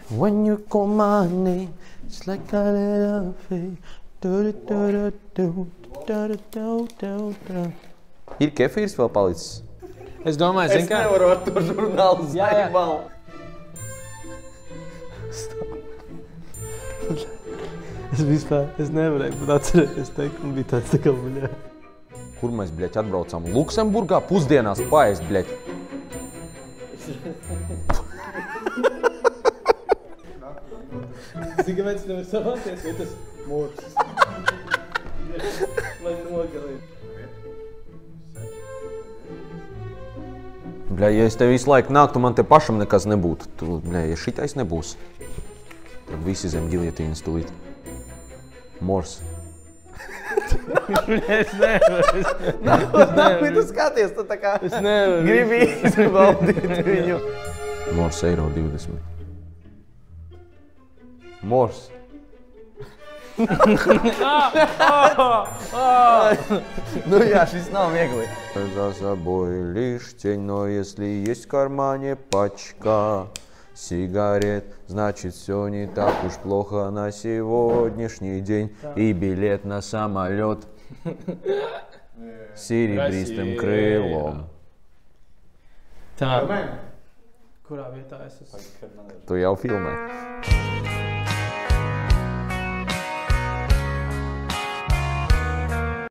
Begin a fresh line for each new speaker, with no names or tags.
When you call my name, it's like a little thing. Ir kefīrs vēl palicis?
Es domāju, zin kā?
Es nevaru ar to žurnālu zaļbalu.
Es nevarēju pat atcerēties teikt, un bija tāds tā kā, bļā.
Kur mēs, bļaļ, atbraucām? Luksemburgā pusdienās paēst, bļaļ.
Zini, kāpēc nevar savāties, vai tas mūrs? Lai nogalīt.
Bļaļ, ja es te visu laiku nāktu, man te pašam nekas nebūtu. Tu, bļaļ, ja šitais nebūs, tad visi zem ģilietīnas tulīt. Mors.
Es nevaru.
Tu skaties, tu tā kā
Es nevaru.
gribi izbaudīt viņu. Mors eiro 20. Mors. Ну я шесть nav viegli. За собой лишь тень, но если есть в кармане пачка сигарет, значит все не так уж плохо на сегодняшний день. И билет на самолет с серебристым крылом.
Tā. Kurā vietā es esmu?
Tu jau filmē.